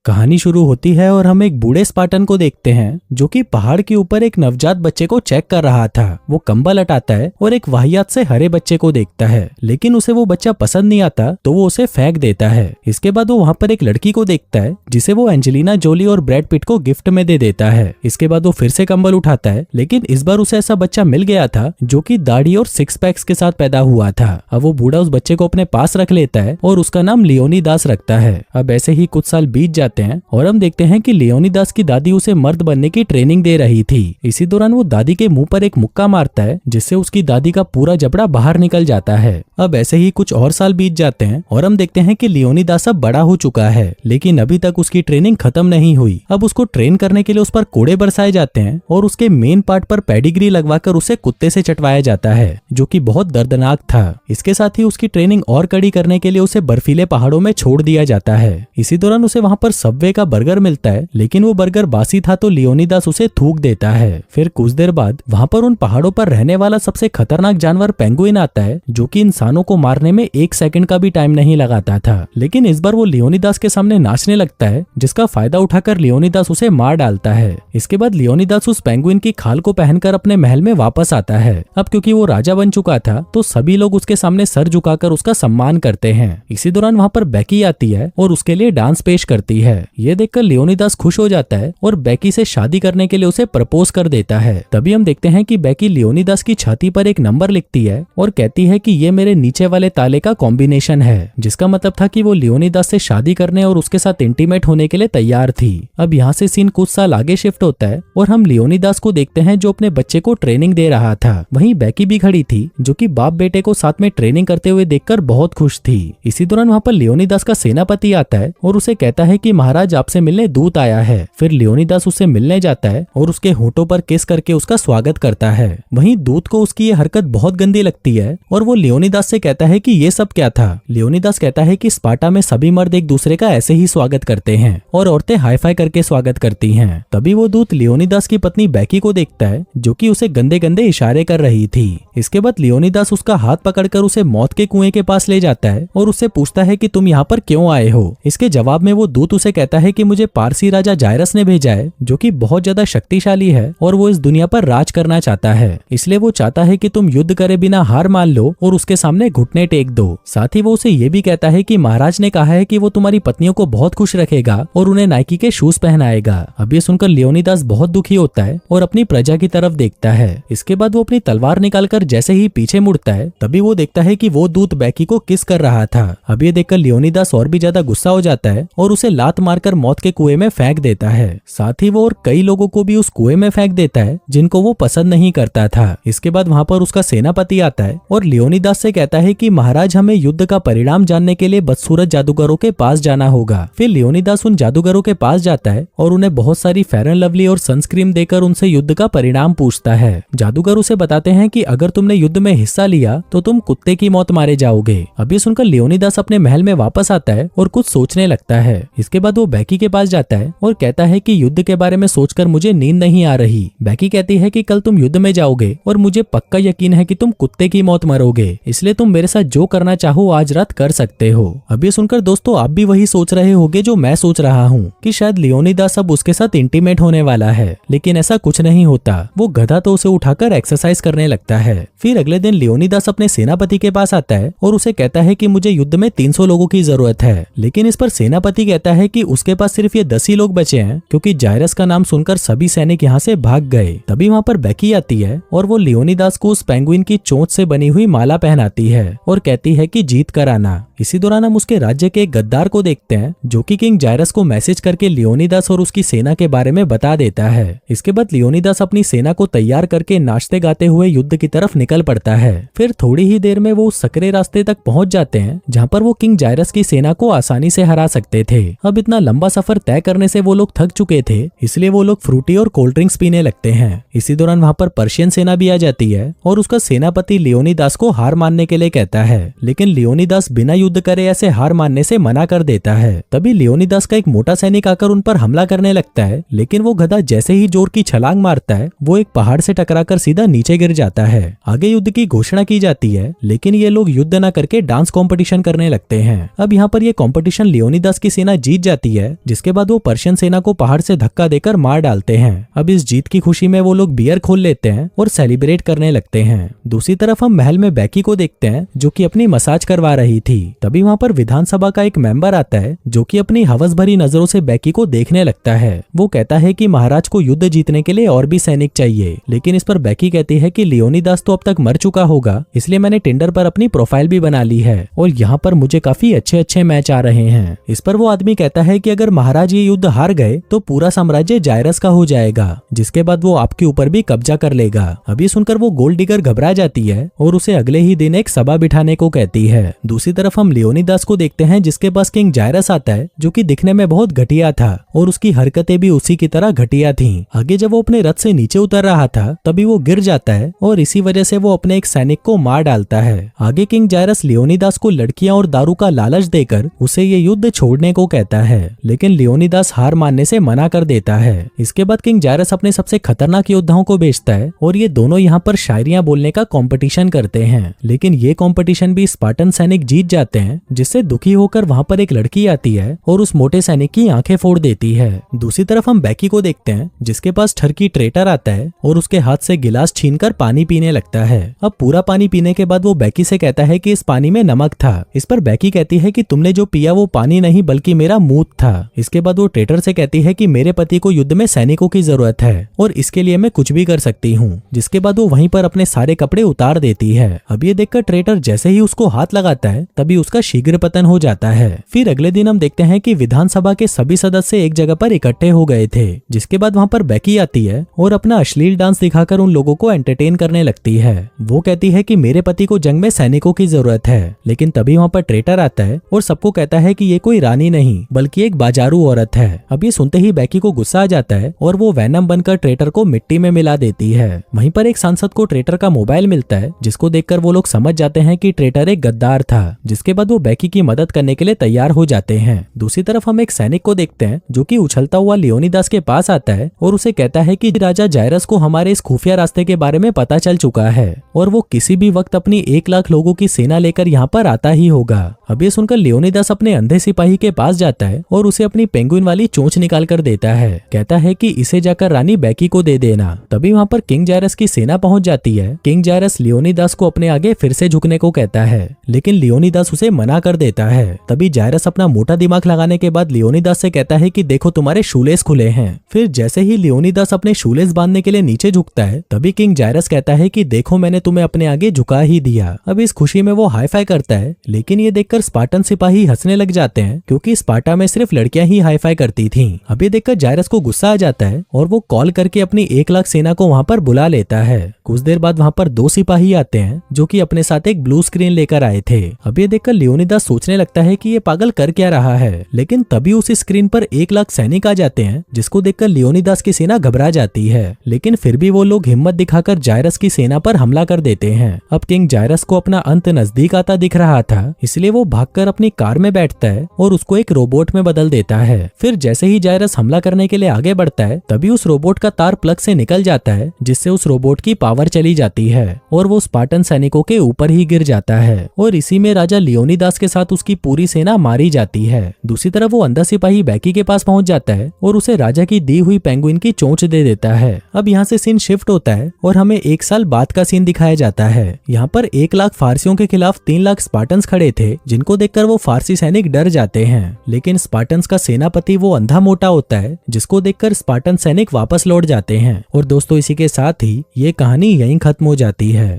कहानी शुरू होती है और हम एक बूढ़े स्पार्टन को देखते हैं जो कि पहाड़ के ऊपर एक नवजात बच्चे को चेक कर रहा था। वो कंबल हटाता है और एक वाहियात से हरे बच्चे को देखता है, लेकिन उसे वो बच्चा पसंद नहीं आता तो वो उसे फेंक देता है। इसके बाद वो वहाँ पर एक लड़की को देखता है जिसे वो एंजेलिना जोली और ब्रैड पिट को गिफ्ट में दे देता है। इसके बाद वो फिर से कंबल उठाता है, लेकिन इस बार उसे ऐसा बच्चा मिल गया था जो कि दाढ़ी और सिक्स पैक्स के साथ पैदा हुआ था। अब वो बूढ़ा उस बच्चे को अपने पास रख लेता है और उसका नाम लियोनीदास रखता है। अब ऐसे ही कुछ साल बीत जाते हैं और हम देखते हैं कि लियोनीदास की दादी उसे मर्द बनने की ट्रेनिंग दे रही थी। इसी दौरान वो दादी के मुंह पर एक मुक्का मारता है जिससे उसकी दादी का पूरा जबड़ा बाहर निकल जाता है। अब ऐसे ही कुछ और साल बीत जाते हैं और हम देखते हैं कि लियोनीदास अब बड़ा हो चुका है, लेकिन अभी तक उसकी ट्रेनिंग खत्म नहीं हुई। अब उसको ट्रेन करने के लिए उस पर कोड़े बरसाए जाते हैं और उसके मेन पार्ट पर पेडिग्री लगवाकर उसे कुत्ते से चटवाया जाता है, जो कि बहुत दर्दनाक था। इसके साथ ही उसकी ट्रेनिंग और कड़ी करने के लिए उसे बर्फीले पहाड़ों में छोड़ दिया जाता है। इसी दौरान उसे वहाँ पर सबवे का बर्गर मिलता है, लेकिन वो बर्गर बासी था तो लियोनीदास उसे थूक देता है। फिर कुछ देर बाद वहाँ पर उन पहाड़ों पर रहने वाला सबसे खतरनाक जानवर पेंगुइन आता है, जो कि इंसानों को मारने में 1 सेकंड का भी टाइम नहीं लगाता था। लेकिन इस बार वो लियोनीदास के सामने नाचने लगता है, जिसका फायदा उठाकर लियोनीदास उसे मार डालता है। इसके बाद लियोनीदास उस पेंगुइन की खाल को पहनकर अपने महल में वापस आता है। अब क्योंकि वो राजा बन चुका था तो सभी लोग उसके सामने सर झुकाकर उसका सम्मान करते हैं। इसी दौरान वहाँ पर बेकी आती है और उसके लिए डांस पेश करती है। ये देखकर लियोनीदास खुश हो जाता है और बेकी से शादी करने के लिए उसे प्रपोज कर देता है। तभी हम देखते हैं कि बेकी लियोनीदास की छाती पर एक नंबर लिखती है और कहती है कि ये मेरे नीचे वाले ताले का कॉम्बिनेशन है, जिसका मतलब था कि वो लियोनीदास से शादी करने और उसके साथ इंटीमेट होने के लिए तैयार थी। अब यहाँ से सीन कुछ साल आगे शिफ्ट होता है और हम लियोनीदास को देखते हैं जो अपने बच्चे को ट्रेनिंग दे रहा था। वहीं बेकी भी खड़ी थी, जो कि बाप बेटे को साथ में ट्रेनिंग करते हुए देखकर बहुत खुश थी। इसी दौरान वहाँ पर लियोनीदास का सेनापति आता है और उसे कहता है कि महाराज आपसे मिलने दूत आया है। फिर लियोनीदास उससे मिलने जाता है और उसके होठों पर किस करके उसका स्वागत करता है। वहीं दूत को उसकी ये हरकत बहुत गंदी लगती है और वो लियोनीदास से कहता है कि ये सब क्या था। लियोनीदास कहता है कि स्पार्टा में सभी मर्द एक दूसरे का ऐसे ही स्वागत करते हैं और औरतें हाई फाई करके स्वागत करती हैं। तभी वो दूत लियोनीदास की पत्नी बेकी को देखता है, जो कि उसे गंदे गंदे इशारे कर रही थी। इसके बाद लियोनीदास उसका हाथ पकड़कर उसे मौत के कुएं के पास ले जाता है और उससे पूछता है कि तुम यहाँ पर क्यों आए हो। इसके जवाब में वो दूत उसे कहता है कि मुझे पारसी राजा जायरस ने भेजा है, जो कि बहुत ज्यादा शक्तिशाली है और वो इस दुनिया पर राज करना चाहता है। इसलिए वो चाहता है कि तुम युद्ध करे बिना हार मान लो और उसके सामने घुटने टेक दो। साथ ही वो उसे ये भी कहता है कि महाराज ने कहा है कि वो तुम्हारी पत्नियों को बहुत खुश रखेगा और उन्हें नाइकी के शूज पहनाएगा। अब ये सुनकर लियोनीदास बहुत दुखी होता है और अपनी प्रजा की तरफ देखता है। इसके बाद वो अपनी तलवार निकालकर जैसे ही पीछे मुड़ता है, तभी वो देखता है कि वो दूत बेकी को किस कर रहा था। अब ये देखकर लियोनीदास और भी ज्यादा गुस्सा हो जाता है और उसे लात मारकर मौत के कुएं में फेंक देता है। साथ ही वो और कई लोगों को भी उस कुएं में फेंक देता है जिनको वो पसंद नहीं करता था। इसके बाद वहाँ पर उसका सेनापति आता है और लियोनीदास से कहता है कि महाराज हमें युद्ध का परिणाम जानने के लिए बदसूरत जादूगरों के पास जाना होगा। फिर लियोनीदास उन जादूगरों के पास जाता है और उन्हें बहुत सारी फेयर एंड लवली और सनस्क्रीन देकर उनसे युद्ध का परिणाम पूछता है। जादूगर उसे बताते हैं कि अगर तुमने युद्ध में हिस्सा लिया तो तुम कुत्ते की मौत मारे जाओगे। अब ये सुनकर लियोनीदास अपने महल में वापस आता है और कुछ सोचने लगता है। इसके बाद वो बेकी के पास जाता है और कहता है कि युद्ध के बारे में सोचकर मुझे नींद नहीं आ रही। बेकी कहती है कि कल तुम युद्ध में जाओगे और मुझे पक्का यकीन है कि तुम कुत्ते की मौत मरोगे, इसलिए तुम मेरे साथ जो करना चाहो आज रात कर सकते हो। अब ये सुनकर दोस्तों आप भी वही सोच रहे होंगे जो मैं सोच रहा हूँ कि शायद लियोनीदास अब उसके साथ इंटीमेट होने वाला है, लेकिन ऐसा कुछ नहीं होता। वो गधा तो उसे उठाकर एक्सरसाइज करने लगता है। फिर अगले दिन लियोनीदास अपने सेनापति के पास आता है और उसे कहता है कि मुझे युद्ध में 300 लोगों की जरूरत है, लेकिन इस पर सेनापति कहता है कि उसके पास सिर्फ ये 10 ही लोग बचे हैं, क्योंकि जायरस का नाम सुनकर सभी सैनिक यहाँ से भाग गए। तभी वहाँ पर बेकी आती है और वो लियोनीदास को उस पेंगुइन की चोंच से बनी हुई माला पहनाती है और कहती है कि जीत कर आना। इसी दौरान हम उसके राज्य के एक गद्दार को देखते हैं, जो कि किंग जायरस को मैसेज करके लियोनीदास और उसकी सेना के बारे में बता देता है। इसके बाद लियोनीदास अपनी सेना को तैयार करके नाचते गाते हुए युद्ध की तरफ निकल पड़ता है। फिर थोड़ी ही देर में वो उस सकरे रास्ते तक पहुंच जाते हैं जहाँ पर वो किंग जायरस की सेना को आसानी से हरा सकते थे। अब इतना लंबा सफर तय करने से वो लोग थक चुके थे, इसलिए वो लोग फ्रूटी और कोल्ड ड्रिंक्स पीने लगते हैं। इसी दौरान वहाँ पर पर्शियन सेना भी आ जाती है और उसका सेनापति लियोनीदास को हार मानने के लिए कहता है, लेकिन लियोनीदास बिना युद्ध करे ऐसे हार मानने से मना कर देता है। तभी लियोनीदास का एक मोटा सैनिक आकर उन पर हमला करने लगता है, लेकिन वो गधा जैसे ही जोर की छलांग मारता है वो एक पहाड़ से टकराकर सीधा नीचे गिर जाता है। आगे युद्ध की घोषणा की जाती है, लेकिन ये लोग युद्ध न करके डांस कंपटीशन करने लगते हैं। अब यहाँ पर ये कंपटीशन लियोनीदास की सेना जीत जाती जाती है, जिसके बाद वो पर्शियन सेना को पहाड़ से धक्का देकर मार डालते हैं। अब इस जीत की खुशी में वो लोग बियर खोल लेते हैं और सेलिब्रेट करने लगते हैं। दूसरी तरफ हम महल में बेकी को देखते हैं जो कि अपनी मसाज करवा रही थी। तभी वहाँ पर विधानसभा का एक मेंबर आता है जो कि अपनी हवस भरी नजरों से बेकी को देखने लगता है। वो कहता है कि महाराज को युद्ध जीतने के लिए और भी सैनिक चाहिए, लेकिन इस पर बेकी कहती है कि लियोनिदास तो अब तक मर चुका होगा, इसलिए मैंने टिंडर पर अपनी प्रोफाइल भी बना ली है और यहाँ पर मुझे काफी अच्छे अच्छे मैच आ रहे हैं। इस पर वो आदमी कहता है कि अगर महाराज ये युद्ध हार गए तो पूरा साम्राज्य जायरस का हो जाएगा, जिसके बाद वो आपके ऊपर भी कब्जा कर लेगा। अभी सुनकर वो गोल्ड डिगर घबरा जाती है और उसे अगले ही दिन एक सभा बिठाने को कहती है। दूसरी तरफ हम लियोनिदास को देखते हैं जिसके पास किंग जायरस आता है जो कि दिखने में बहुत घटिया था और उसकी हरकतें भी उसी की तरह घटिया थीं। आगे जब वो अपने रथ से नीचे उतर रहा था तभी वो गिर जाता है और इसी वजह से वो अपने एक सैनिक को मार डालता है। आगे किंग जायरस लियोनिदास को लड़कियां और दारू का लालच देकर उसे ये युद्ध छोड़ने को कहता है, लेकिन लियोनिदास हार मानने से मना कर देता है। इसके बाद किंग जायरस अपने सबसे खतरनाक योद्धाओं को भेजता है और ये दोनों यहाँ पर शायरियां बोलने का कंपटीशन करते हैं, लेकिन ये कंपटीशन भी स्पार्टन सैनिक जीत जाते हैं, जिससे दुखी होकर वहाँ पर एक लड़की आती है और उस मोटे सैनिक की आंखें फोड़ देती है। दूसरी तरफ हम बेकी को देखते हैं जिसके पास ठरकी ट्रेटर आता है और उसके हाथ से गिलास छीनकर पानी पीने लगता है। अब पूरा पानी पीने के बाद वो बेकी से कहता है कि इस पानी में नमक था। इस पर बेकी कहती है कि तुमने जो पिया वो पानी नहीं बल्कि मेरा मूत था। इसके बाद वो ट्रेटर से कहती है कि मेरे पति को युद्ध में सैनिकों की जरूरत है और इसके लिए मैं कुछ भी कर सकती हूँ। जिसके बाद वो वहीं पर अपने सारे कपड़े उतार देती है। अब ये देखकर ट्रेटर जैसे ही उसको हाथ लगाता है तभी उसका शीघ्र पतन हो जाता है। फिर अगले दिन हम देखते हैं कि विधानसभा के सभी सदस्य एक जगह पर इकट्ठे हो गए थे। जिसके बाद वहाँ पर बेकी आती है और अपना अश्लील डांस दिखाकर उन लोगों को एंटरटेन करने लगती है। वो कहती है कि मेरे पति को जंग में सैनिकों की जरूरत है, लेकिन तभी वहाँ पर ट्रेटर आता है और सबको कहता है कि ये कोई रानी नहीं बल्कि एक बाजारू औरत है। अब ये सुनते ही बेकी को गुस्सा आ जाता है और वो वैनम बनकर ट्रेटर को मिट्टी में मिला देती है। वहीं पर एक सांसद को ट्रेटर का मोबाइल मिलता है जिसको देखकर वो लोग समझ जाते हैं कि ट्रेटर एक गद्दार था। जिसके बाद वो बेकी की मदद करने के लिए तैयार हो जाते हैं। दूसरी तरफ हम एक सैनिक को देखते हैं जो कि उछलता हुआ लियोनिदास के पास आता है और उसे कहता है कि राजा जायरस को हमारे इस खुफिया रास्ते के बारे में पता चल चुका है और वो किसी भी वक्त अपनी 1 लाख लोगों की सेना लेकर यहाँ पर आता ही होगा। अब ये सुनकर लियोनिदास अपने अंधे सिपाही के पास जाता है और उसे अपनी पेंगुइन वाली चोंच निकाल कर देता है। कहता है कि इसे जाकर रानी बेकी को दे देना। तभी वहाँ पर किंग जायरस की सेना पहुंच जाती है। किंग जायरस लियोनिदास को अपने आगे फिर से झुकने को कहता है, लेकिन लियोनिदास उसे मना कर देता है। तभी जायरस अपना मोटा दिमाग लगाने के बाद लियोनिदास से कहता है कि देखो तुम्हारे शूलेस खुले हैं। फिर जैसे ही लियोनिदास अपने शूलेस बांधने के लिए नीचे झुकता है तभी किंग जायरस कहता है कि देखो मैंने तुम्हें अपने आगे झुका ही दिया। अब इस खुशी में वो हाई फाई करता है, लेकिन ये देखकर स्पार्टन सिपाही हंसने लग जाते हैं क्योंकि स्पार्टा में सिर्फ लड़कियां ही हाई फाई करती थीं। अब ये देखकर जायरस को गुस्सा आ जाता है और वो कॉल करके अपनी 1 लाख सेना को वहां पर बुला लेता है। कुछ देर बाद वहां पर 2 सिपाही आते हैं जो कि अपने साथ एक ब्लू स्क्रीन लेकर आए थे। अब ये देखकर लियोनिदास सोचने लगता है कि ये पागल कर क्या रहा है, लेकिन तभी उस स्क्रीन पर 1 लाख सैनिक आ जाते हैं जिसको देखकर लियोनिदास की सेना घबरा जाती है। लेकिन फिर भी वो लोग हिम्मत दिखाकर जायरस की सेना पर हमला कर देते हैं। अब किंग जायरस को अपना अंत नजदीक आता दिख रहा था, इसलिए वो भागकर अपनी कार में बैठता है और उसको एक रोबोट में बदल देता है। फिर जैसे ही जायरस हमला करने के लिए आगे बढ़ता है तभी उस रोबोट का तार प्लग से निकल जाता है, जिससे उस रोबोट की पावर चली जाती है और वो स्पार्टन सैनिकों के ऊपर ही गिर जाता है और इसी में राजा लियोनिदास के साथ उसकी पूरी सेना मारी जाती है। दूसरी तरफ वो अंधा सिपाही बेकी के पास पहुंच जाता है और उसे राजा की दी हुई पेंगुइन की चोंच दे देता है। अब यहाँ से सीन शिफ्ट होता है और हमें 1 साल बाद का सीन दिखाया जाता है। यहाँ पर 1 लाख फारसियों के खिलाफ 3 लाख स्पार्टन्स खड़े थे, जिनको देखकर वो फारसी सैनिक डर जाते हैं। लेकिन स्पार्टन्स का सेनापति वो अंधा मोटा होता है, जिसको देखकर स्पार्टन सैनिक वापस लौट जाते हैं। और दोस्तों इसी के साथ ही ये कहानी यहीं खत्म हो जाती है।